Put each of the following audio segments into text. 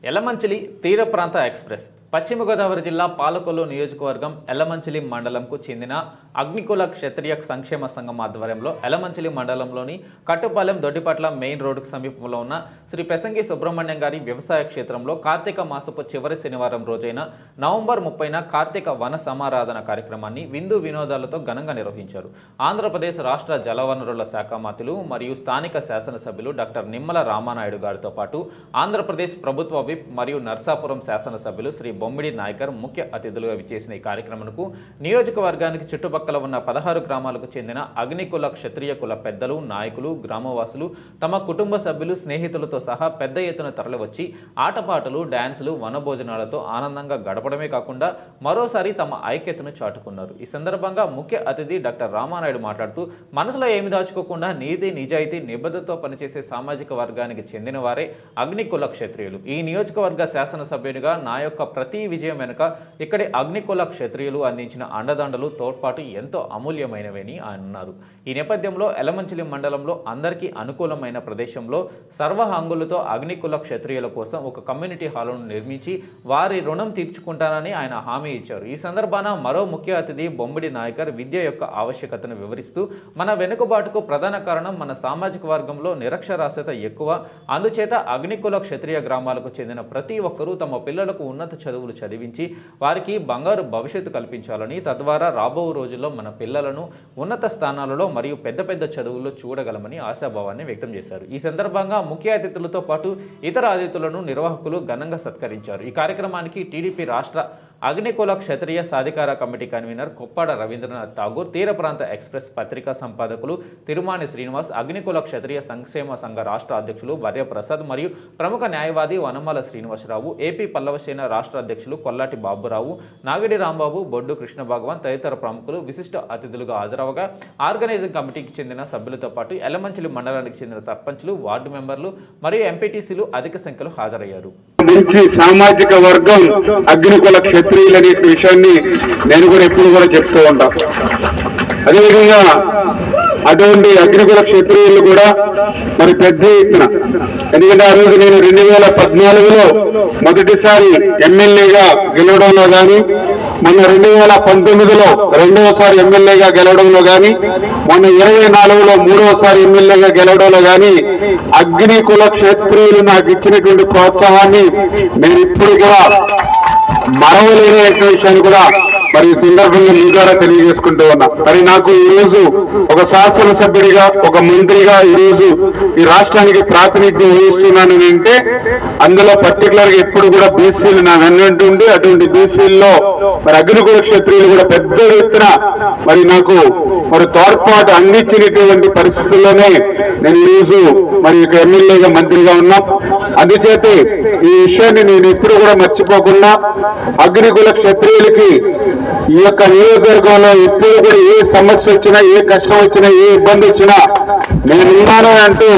ఎలమంచిలి తీర ప్రాంత ఎక్స్ప్రెస్ పశ్చిమ గోదావరి జిల్లా పాలకొల్లు నియోజకవర్గం ఎలమంచిలి మండలంకు చెందిన అగ్నికుల క్షత్రియ సంక్షేమ సంఘం ఆధ్వర్యంలో ఎలమంచిలి మండలంలోని కట్టుపాలెం దొడ్డిపట్ల మెయిన్ రోడ్డుకు సమీపంలో ఉన్న శ్రీ పెసంగి సుబ్రహ్మణ్యం గారి వ్యవసాయ క్షేత్రంలో కార్తీక మాసపు చివరి శనివారం రోజైన నవంబర్ 30న కార్తీక వన సమారాధన కార్యక్రమాన్ని విందు వినోదాలతో ఘనంగా నిర్వహించారు. ఆంధ్రప్రదేశ్ రాష్ట్ర జలవనరుల శాఖ మంత్రులు మరియు స్థానిక శాసనసభ్యులు డాక్టర్ నిమ్మల రామానాయుడు గారితో పాటు ఆంధ్రప్రదేశ్ ప్రభుత్వ విప్ మరియు నర్సాపురం శాసనసభ్యులు శ్రీ బొమ్మిడి నాయకర్ ముఖ్య అతిథులుగా విచ్చేసిన ఈ కార్యక్రమంకు నియోజకవర్గానికి చుట్టుపక్కల ఉన్న 16 గ్రామాలకు చెందిన అగ్నికుల క్షత్రియ కుల పెద్దలు, నాయకులు, గ్రామవాసులు తమ కుటుంబ సభ్యులు, స్నేహితులతో సహా పెద్ద ఎత్తున తరలివచ్చి ఆటపాటలు, డ్యాన్సులు, వనభోజనాలతో ఆనందంగా గడపడమే కాకుండా మరోసారి తమ ఐక్యతను చాటుకున్నారు. ఈ సందర్భంగా ముఖ్య అతిథి డాక్టర్ రామానాయుడు మాట్లాడుతూ మనసులో ఏమి దాచుకోకుండా నీతి, నిజాయితీ, నిబద్ధతతో పనిచేసే సామాజిక వర్గానికి చెందిన వారే అగ్నికుల క్షత్రియులు. ఈ నియోజకవర్గ శాసనసభ్యునిగా నా యొక్క ప్రతి విజయం వెనుక ఇక్కడి అగ్నికుల క్షత్రియులు అందించిన అండదండలు, తోడ్పాటు ఎంతో అమూల్యమైనవని అన్నారు. ఈ నేపథ్యంలో ఎలమంచిలి మండలంలో అందరికీ అనుకూలమైన ప్రదేశంలో సర్వహంగులతో అగ్నికుల క్షత్రియుల కోసం ఒక కమ్యూనిటీ హాలును నిర్మించి వారి రుణం తీర్చుకుంటానని ఆయన హామీ ఇచ్చారు. ఈ సందర్భాన మరో ముఖ్య అతిథి బొమ్మిడి నాయకర్ విద్య యొక్క ఆవశ్యకతను వివరిస్తూ మన వెనుకబాటుకు ప్రధాన కారణం మన సామాజిక వర్గంలో నిరక్షరాస్యత ఎక్కువ, అందుచేత అగ్నికుల క్షత్రియ గ్రామాలకు చెందిన ప్రతి ఒక్కరూ తమ పిల్లలకు ఉన్నత చదువులు చదివించి వారికి బంగారు భవిష్యత్తు కల్పించాలని, తద్వారా రాబో రోజుల్లో మన పిల్లలను ఉన్నత స్థానాలలో మరియు పెద్ద పెద్ద చదువుల్లో చూడగలమని ఆశాభావాన్ని వ్యక్తం చేశారు. ఈ సందర్భంగా ముఖ్య అతిథులతో పాటు ఇతర అతిథులను నిర్వాహకులు ఘనంగా సత్కరించారు. ఈ కార్యక్రమానికి టీడీపీ రాష్ట్ర అగ్నికుల క్షత్రియ సాధికార కమిటీ కన్వీనర్ కొప్పాడ రవీంద్రనాథ్ ఠాగూర్, తీర ప్రాంత ఎక్స్ప్రెస్ పత్రికా సంపాదకులు తిరుమాని శ్రీనివాస్, అగ్నికుల క్షత్రియ సంక్షేమ సంఘ రాష్ట్ర అధ్యక్షులు వర్యప్రసాద్ మరియు ప్రముఖ న్యాయవాది వనమాల శ్రీనివాసరావు, ఏపీ పల్లవసేన రాష్ట్ర అధ్యక్షులు కొల్లాటి బాబురావు, నాగిడి రాంబాబు, బొడ్డు కృష్ణ భగవాన్ తదితర ప్రముఖులు విశిష్ట అతిథులుగా హాజరవగా ఆర్గనైజింగ్ కమిటీకి చెందిన సభ్యులతో పాటు ఎలమంచిలి మండలానికి చెందిన సర్పంచ్లు, వార్డు మెంబర్లు మరియు ఎంపీటీసీలు అధిక సంఖ్యలో హాజరయ్యారు. సామాజిక వర్గం అగ్నికుల క్షత్రియులు అనే విషయాన్ని నేను కూడా ఎప్పుడు కూడా చెప్తూ ఉంటా. అదేవిధంగా అటువంటి అగ్నికుల క్షత్రియులు కూడా మరి పెద్ద ఎత్తున, ఎందుకంటే ఆ రోజు నేను 2014లో మొదటిసారి ఎమ్మెల్యేగా గెలవడంలో కానీ, మొన్న 2019లో రెండవసారి ఎమ్మెల్యేగా గెలవడంలో కానీ, మొన్న 24లో మూడవసారి ఎమ్మెల్యేగా గెలవడంలో కానీ అగ్నికుల క్షత్రియులు నాకు ఇచ్చినటువంటి ప్రోత్సాహాన్ని నేను ఇప్పుడు కూడా మరవలేని విషయాన్ని కూడా మరి ఈ సందర్భంగా మీ ద్వారా తెలియజేసుకుంటూ ఉన్నా. మరి నాకు ఈరోజు ఒక శాసనసభ్యుడిగా, ఒక మంత్రిగా ఈరోజు ఈ రాష్ట్రానికి ప్రాతినిధ్యం వహిస్తున్నాను అంటే అందులో పర్టికులర్ గా ఎప్పుడు కూడా బీసీలు నా వెన్నంటూ ఉండి అటువంటి బీసీల్లో మరి అగ్నికుల క్షత్రియులు కూడా పెద్ద ఎత్తున మరి నాకు మరి తోడ్పాటు అందించినటువంటి పరిస్థితుల్లోనే నేను ఈరోజు మరి ఇక ఎమ్మెల్యేగా, మంత్రిగా ఉన్నా. అందుచేత ఈ విషయాన్ని నేను ఎప్పుడు కూడా మర్చిపోకుండా అగ్నికుల క్షత్రియులకి ఈ యొక్క నియోజకవర్గంలో ఎప్పుడు కూడా ఏ సమస్య వచ్చినా, ఏ కష్టం వచ్చినా, ఏ ఇబ్బంది వచ్చినా నేనున్నాను అంటూ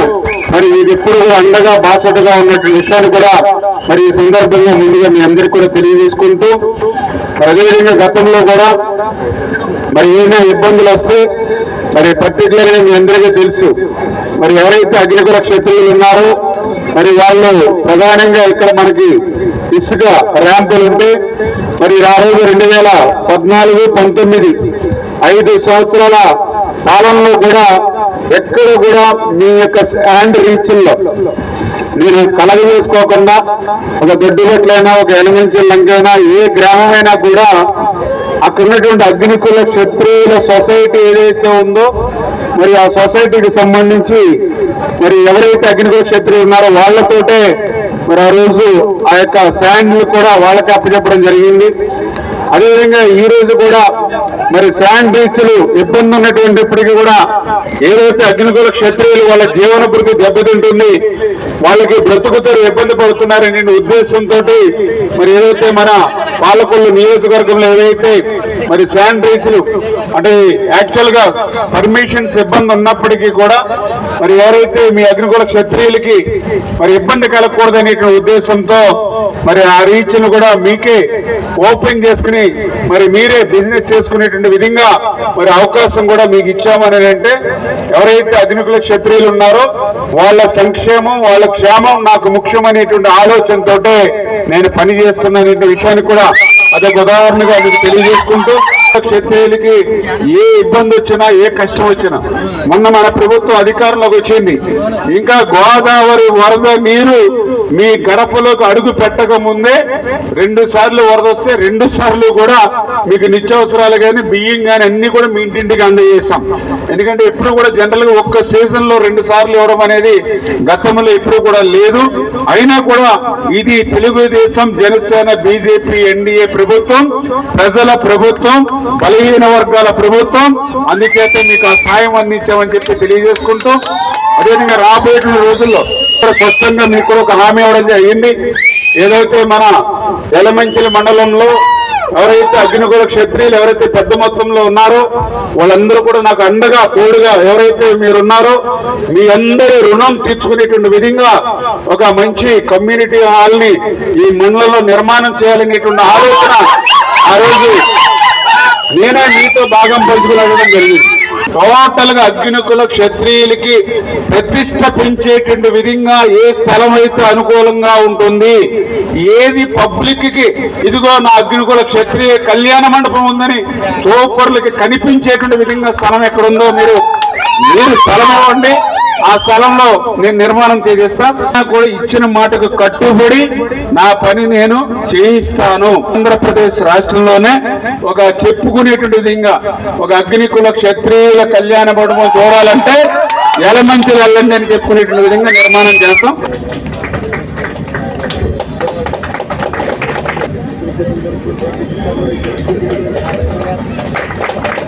మరి ఇది ఎప్పుడు కూడా అండగా, బాసటగా ఉన్నటువంటి విషయాన్ని కూడా మరి ఈ సందర్భంగా ముందుగా మీ అందరికీ కూడా తెలియజేసుకుంటూ, అదేవిధంగా గతంలో కూడా మరి ఏమైనా ఇబ్బందులు వస్తే మరి పర్టికులర్ గా మీ అందరికీ తెలుసు, మరి ఎవరైతే అగ్నికుల క్షత్రియులు ఉన్నారో మరి వాళ్ళు ప్రధానంగా ఇక్కడ మనకి ఇసుక ర్యాంపులు ఉంటే మరి ఆ రోజు 2014, 19 5 సంవత్సరాల కాలంలో కూడా ఎక్కడ కూడా మీ యొక్క హ్యాండ్ రీచ్ల్లో మీరు కలగ చేసుకోకుండా ఒక దొడ్డుగట్లైనా, ఒక ఎలమంచిలి లంకైనా, ఏ గ్రామమైనా కూడా అక్కడ ఉన్నటువంటి అగ్నికుల క్షత్రియుల సొసైటీ ఏదైతే ఉందో మరి ఆ సొసైటీకి సంబంధించి మరి ఎవరైతే అగ్నికుల క్షత్రియులు ఉన్నారో వాళ్లతోటే మరి ఆ రోజు ఆ యొక్క శాండ్లు కూడా వాళ్ళకి అప్పచెప్పడం జరిగింది. అదేవిధంగా ఈ రోజు కూడా మరి శాండ్ బీచ్లు ఇబ్బంది ఉన్నటువంటిప్పటికీ కూడా ఏదైతే అగ్నికుల క్షత్రియులు వాళ్ళ జీవన భృతి దెబ్బతింటుంది, వాళ్ళకి బ్రతుకుతో ఇబ్బంది పడుతున్నారనే ఉద్దేశంతో మరి ఏదైతే మన పాలకొల్లు నియోజకవర్గంలో ఏదైతే మరి శాండ్ బీచ్లు అంటే యాక్చువల్ గా పర్మిషన్స్ ఇబ్బంది ఉన్నప్పటికీ కూడా మరి ఎవరైతే మీ అగ్నికుల క్షత్రియులకి మరి ఇబ్బంది కలగకూడదనే ఉద్దేశంతో మరి ఆ రీచ్ ను కూడా మీకే ఓపెన్ చేసుకుని మరి మీరే బిజినెస్ చేసుకునేటువంటి విధంగా మరి అవకాశం కూడా మీకు ఇచ్చామని అంటే ఎవరైతే అగ్నికుల క్షత్రియులు ఉన్నారో వాళ్ళ సంక్షేమం వాళ్ళ క్షేమం నాకు ముఖ్యమనేటువంటి ఆలోచనతోటే నేను పనిచేస్తున్నటువంటి విషయాన్ని కూడా అదొక ఉదాహరణగా మీకు తెలియజేసుకుంటూ క్షత్రియులకి ఏ ఇబ్బంది వచ్చినా ఏ కష్టం వచ్చినా మొన్న మన ప్రభుత్వం అధికారంలోకి వచ్చింది ఇంకా గోదావరి వరద నీరు మీ గడపలోకి అడుగు పెట్టక ముందే 2 సార్లు వరద వస్తే 2 సార్లు కూడా మీకు నిత్యావసరాలు కానీ బియ్యం కానీ అన్ని కూడా మీ ఇంటింటికి అందజేస్తాం. ఎందుకంటే ఎప్పుడు కూడా జనరల్ గా ఒక్క సీజన్ లో 2 సార్లు ఇవ్వడం అనేది గతంలో ఎప్పుడు కూడా లేదు. అయినా కూడా ఇది తెలుగుదేశం జనసేన బీజేపీ ఎన్డీఏ ప్రభుత్వం ప్రజల ప్రభుత్వం బలహీన వర్గాల ప్రభుత్వం అందుచేత మీకు ఆ సాయం అందించామని చెప్పి తెలియజేసుకుంటూ అదేవిధంగా రాబోయే రోజుల్లో స్పష్టంగా మీకు కూడా ఒక హామీ ఇవ్వడం జరిగింది. ఏదైతే మన ఎలమంచిలి మండలంలో ఎవరైతే అగ్నికుల క్షత్రియులు ఎవరైతే పెద్ద మొత్తంలో ఉన్నారో వాళ్ళందరూ కూడా నాకు అండగా తోడుగా ఎవరైతే మీరున్నారో మీ అందరి రుణం తీర్చుకునేటువంటి విధంగా ఒక మంచి కమ్యూనిటీ హాల్ ని ఈ మండలంలో నిర్మాణం చేయాలనేటువంటి ఆలోచన ఆ రోజు నేనే మీతో భాగం పంచుకోవడం జరిగింది. టోటల్ గా అగ్నికుల క్షత్రియులకి ప్రతిష్ట పెంచేటువంటి విధంగా ఏ స్థలం అయితే అనుకూలంగా ఉంటుంది ఏది పబ్లిక్ కి ఇదిగో నా అగ్నికుల క్షత్రియ కళ్యాణ మండపం ఉందని చూపరులకి కనిపించేటువంటి విధంగా స్థలం ఎక్కడుందో మీరు స్థలం ఇవ్వండి. ఆ స్థలంలో నేను నిర్మాణం చేసేస్తా కూడా ఇచ్చిన మాటకు కట్టుబడి నా పని నేను చేయిస్తాను. ఆంధ్రప్రదేశ్ రాష్ట్రంలోనే ఒక చెప్పుకునేటువంటి విధంగా ఒక అగ్నికుల క్షత్రియుల కళ్యాణ మండపం చూడాలంటే ఎలమంచిలి వెళ్ళండి అని చెప్పుకునేటువంటి విధంగా నిర్మాణం చేస్తాం.